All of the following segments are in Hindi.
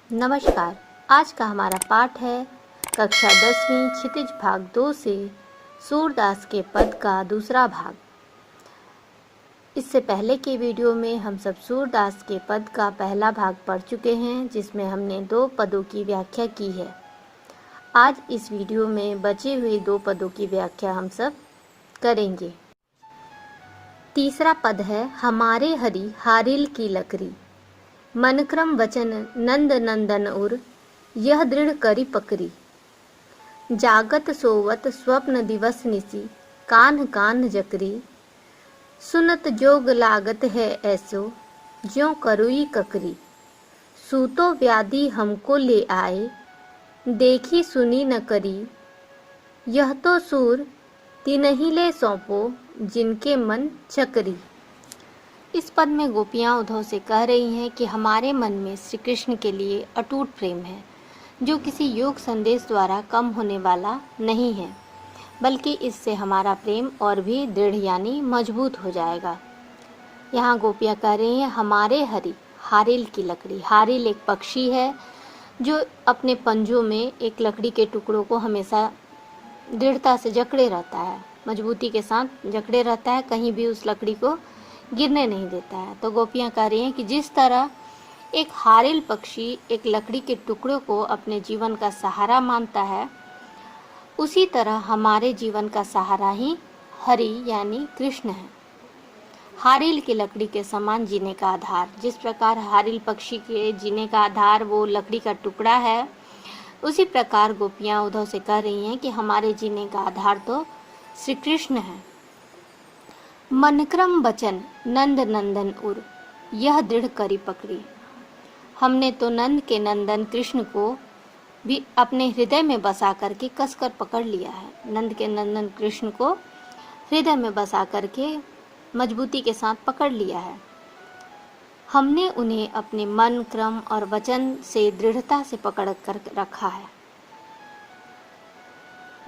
नमस्कार। आज का हमारा पाठ है कक्षा 10वीं क्षितिज भाग 2 से सूरदास के पद का दूसरा भाग। इससे पहले के वीडियो में हम सब सूरदास के पद का पहला भाग पढ़ चुके हैं, जिसमें हमने 2 पदों की व्याख्या की है। आज इस वीडियो में बचे हुए 2 पदों की व्याख्या हम सब करेंगे। तीसरा पद है हमारे हरि हारिल की लकड़ी, मनक्रम वचन नंद नंदन उर, यह दृढ़ करी पकड़ी। जागत सोवत स्वप्न दिवस निसी, कान्ह कान्ह जकरी। सुनत जोग लागत है ऐसो, ज्यों करुई ककरी। सूतो व्याधि हमको ले आए, देखी सुनी न करी। यह तो सूर तिन्हीं ले सौंपो, जिनके मन चकरी। इस पद में गोपियाँ उद्धव से कह रही हैं कि हमारे मन में श्री कृष्ण के लिए अटूट प्रेम है, जो किसी योग संदेश द्वारा कम होने वाला नहीं है, बल्कि इससे हमारा प्रेम और भी दृढ़ यानी मजबूत हो जाएगा। यहाँ गोपियाँ कह रही हैं हमारे हरि हारिल की लकड़ी। हारिल एक पक्षी है जो अपने पंजों में एक लकड़ी के टुकड़ों को हमेशा दृढ़ता से जकड़े रहता है, मजबूती के साथ जकड़े रहता है, कहीं भी उस लकड़ी को गिरने नहीं देता है। तो गोपियाँ कह रही हैं कि जिस तरह एक हारिल पक्षी एक लकड़ी के टुकड़ों को अपने जीवन का सहारा मानता है, उसी तरह हमारे जीवन का सहारा ही हरि यानी कृष्ण है। हारिल की लकड़ी के समान जीने का आधार, जिस प्रकार हारिल पक्षी के जीने का आधार वो लकड़ी का टुकड़ा है, उसी प्रकार गोपियाँ उद्धव से कह रही हैं कि हमारे जीने का आधार तो श्री कृष्ण है। मनक्रम वचन नंद नंदन उर, यह दृढ़ करी पकड़ी। हमने तो नंद के नंदन कृष्ण को भी अपने हृदय में बसा करके कसकर पकड़ लिया है। नंद के नंदन कृष्ण को हृदय में बसा करके मजबूती के साथ पकड़ लिया है। हमने उन्हें अपने मन, क्रम और वचन से दृढ़ता से पकड़ कर रखा है।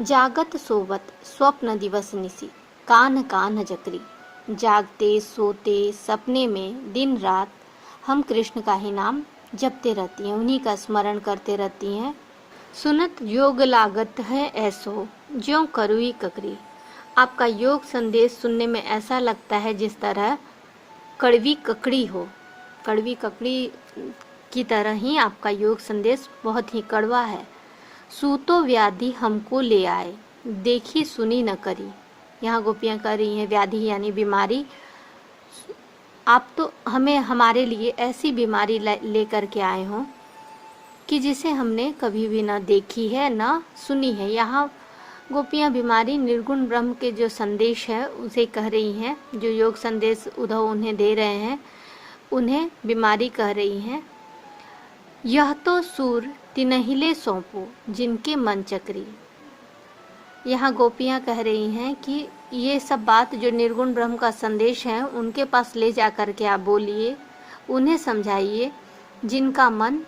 जागत सोवत स्वप्न दिवस निसी, कान्ह कान्ह जकरी। जागते सोते सपने में दिन रात हम कृष्ण का ही नाम जपते रहती हैं, उन्हीं का स्मरण करते रहती हैं। सुनत योग लागत है ऐसो, ज्यों करुई ककरी। आपका योग संदेश सुनने में ऐसा लगता है जिस तरह कड़वी ककड़ी हो। कड़वी ककड़ी की तरह ही आपका योग संदेश बहुत ही कड़वा है। सूतो व्याधि हमको ले आए, देखी सुनी न करी। यहाँ गोपियाँ कह रही हैं व्याधि यानी बीमारी, आप तो हमें हमारे लिए ऐसी बीमारी ले करके आए हों कि जिसे हमने कभी भी ना देखी है ना सुनी है। यहाँ गोपियाँ बीमारी निर्गुण ब्रह्म के जो संदेश है उसे कह रही हैं, जो योग संदेश उद्धव उन्हें दे रहे हैं उन्हें बीमारी कह रही हैं। यह तो सूर तिन्हिले सौंपो, जिनके मन चकरी। यहाँ गोपियाँ कह रही हैं कि ये सब बात जो निर्गुण ब्रह्म का संदेश है उनके पास ले जा कर के आप बोलिए, उन्हें समझाइए, जिनका मन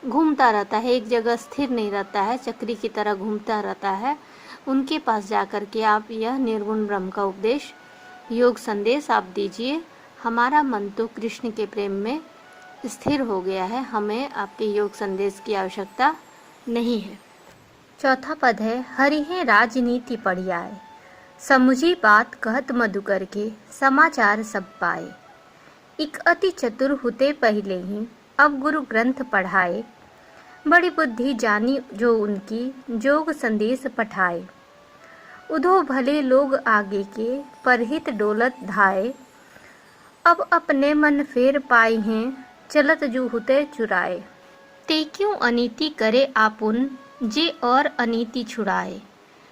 घूमता रहता है, एक जगह स्थिर नहीं रहता है, चक्री की तरह घूमता रहता है, उनके पास जा कर के आप यह निर्गुण ब्रह्म का उपदेश, योग संदेश आप दीजिए। हमारा मन तो कृष्ण के प्रेम में स्थिर हो गया है, हमें आपके योग संदेश की आवश्यकता नहीं है। चौथा पद है हरिहे राजनीति पढ़ियाए, समुझी बात कहत मधुकर के, समाचार सब पाए। इक अति चतुर हुते पहले ही, अब गुरु ग्रंथ पढ़ाए। बड़ी बुद्धि जानी जो उनकी, जोग संदेश पठाए। उधो भले लोग आगे के, परहित डोलत धाए। अब अपने मन फेर पाई हैं, चलत जू हुते चुराए। ते क्यों अनीति करे आपुन, जे और अनीति छुड़ाए।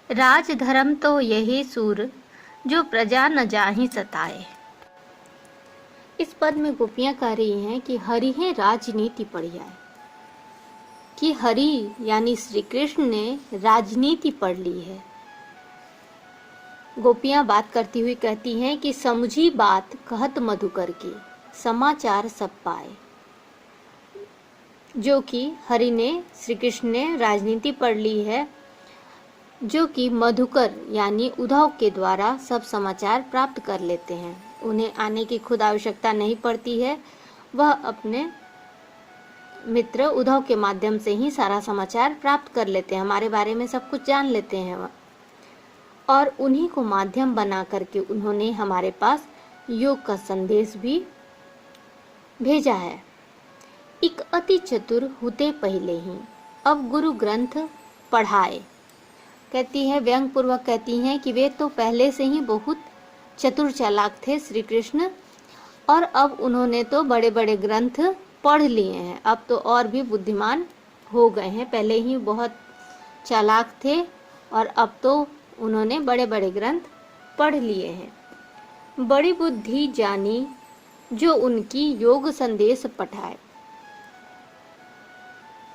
राज धर्म तो यही सूर, जो प्रजा न जाहि सताए। इस पद में गोपियाँ कह रही हैं कि हरि है राजनीति पढ़ियाए, कि हरि यानी श्री कृष्ण ने राजनीति पढ़ ली है। गोपियाँ बात करती हुई कहती हैं कि समझी बात कहत मधुकर के, समाचार सब पाए। जो कि हरि ने, श्री कृष्ण ने राजनीति पढ़ ली है, जो कि मधुकर यानी उद्धव के द्वारा सब समाचार प्राप्त कर लेते हैं। उन्हें आने की खुद आवश्यकता नहीं पड़ती है, वह अपने मित्र उद्धव के माध्यम से ही सारा समाचार प्राप्त कर लेते हैं, हमारे बारे में सब कुछ जान लेते हैं और उन्हीं को माध्यम बना करके उन्होंने हमारे पास योग का संदेश भी भेजा है। एक अति चतुर होते पहले ही अब गुरु ग्रंथ पढ़ाए। कहती है, व्यंग पूर्वक कहती हैं कि वे तो पहले से ही बहुत चतुर चालाक थे श्री कृष्ण, और अब उन्होंने तो बड़े बड़े ग्रंथ पढ़ लिए हैं, अब तो और भी बुद्धिमान हो गए हैं। पहले ही बहुत चालाक थे और अब तो उन्होंने बड़े बड़े ग्रंथ पढ़ लिए हैं। बड़ी बुद्धि जानी जो उनकी योग संदेश पठाए।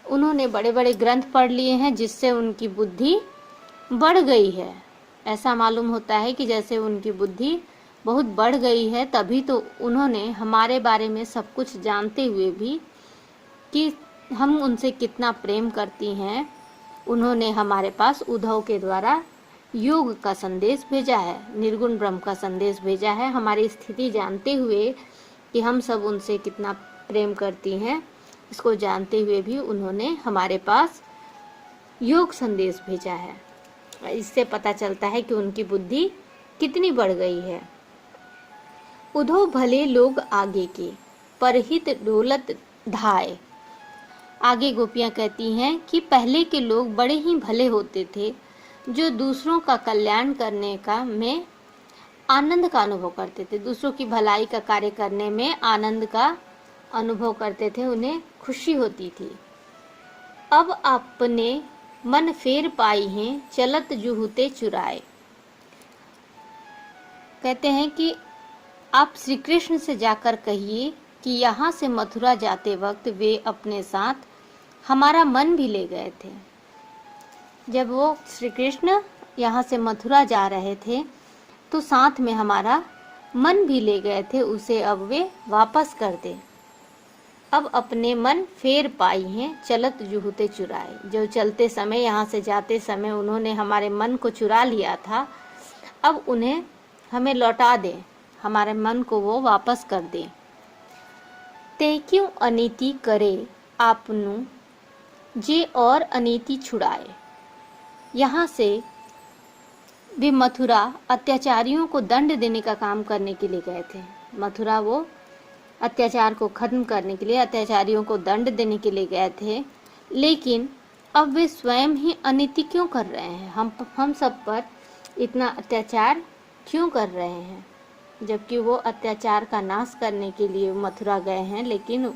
उन्होंने बड़े बड़े ग्रंथ पढ़ लिए हैं जिससे उनकी बुद्धि बढ़ गई है। ऐसा मालूम होता है कि जैसे उनकी बुद्धि बहुत बढ़ गई है, तभी तो उन्होंने हमारे बारे में सब कुछ जानते हुए भी कि हम उनसे कितना प्रेम करती हैं, उन्होंने हमारे पास उद्धव के द्वारा योग का संदेश भेजा है, निर्गुण ब्रह्म का संदेश भेजा है। हमारी स्थिति जानते हुए कि हम सब उनसे कितना प्रेम करती हैं, इसको जानते हुए भी उन्होंने हमारे पास योग संदेश भेजा है। इससे पता चलता है कि उनकी बुद्धि कितनी बढ़ गई है। उद्धव भले लोग आगे के, परहित डोलत धाए। आगे गोपियां कहती हैं कि पहले के लोग बड़े ही भले होते थे, जो दूसरों का कल्याण करने का में आनंद का अनुभव करते थे, दूसरों की भलाई का कार्य करने में आनंद का अनुभव करते थे, उन्हें खुशी होती थी। अब अपने मन फेर पाई हैं, चलत जुहुते चुराए। कहते हैं कि आप श्री कृष्ण से जाकर कहिए कि यहाँ से मथुरा जाते वक्त वे अपने साथ हमारा मन भी ले गए थे। जब वो श्री कृष्ण यहाँ से मथुरा जा रहे थे तो साथ में हमारा मन भी ले गए थे, उसे अब वे वापस कर दे। अब अपने मन फेर पाई हैं, चलत जुहुते चुराए। जो चलते समय, यहाँ से जाते समय उन्होंने हमारे मन को चुरा लिया था, अब उन्हें हमें लौटा दें, हमारे मन को वो वापस कर दें। ते क्यों अनीति करे आपनु, जे और अनीति छुड़ाए। यहाँ से वे मथुरा अत्याचारियों को दंड देने का काम करने के लिए गए थे। मथुरा वो अत्याचार को खत्म करने के लिए, अत्याचारियों को दंड देने के लिए गए थे, लेकिन अब वे स्वयं ही अनीति क्यों कर रहे हैं, हम सब पर इतना अत्याचार क्यों कर रहे हैं, जबकि वो अत्याचार का नाश करने के लिए मथुरा गए हैं, लेकिन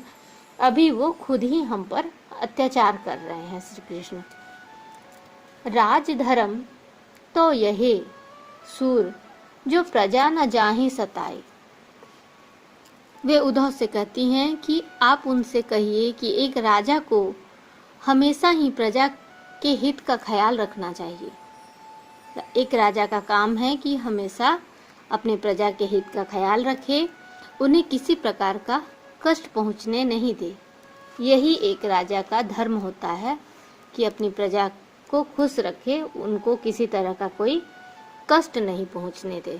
अभी वो खुद ही हम पर अत्याचार कर रहे हैं। श्री कृष्ण राज धर्म तो यही सूर, जो प्रजा न जाहि सताए। वे उद्धव से कहती हैं कि आप उनसे कहिए कि एक राजा को हमेशा ही प्रजा के हित का ख्याल रखना चाहिए। एक राजा का काम है कि हमेशा अपने प्रजा के हित का ख्याल रखे, उन्हें किसी प्रकार का कष्ट पहुंचने नहीं दे। यही एक राजा का धर्म होता है कि अपनी प्रजा को खुश रखे, उनको किसी तरह का कोई कष्ट नहीं पहुंचने दे।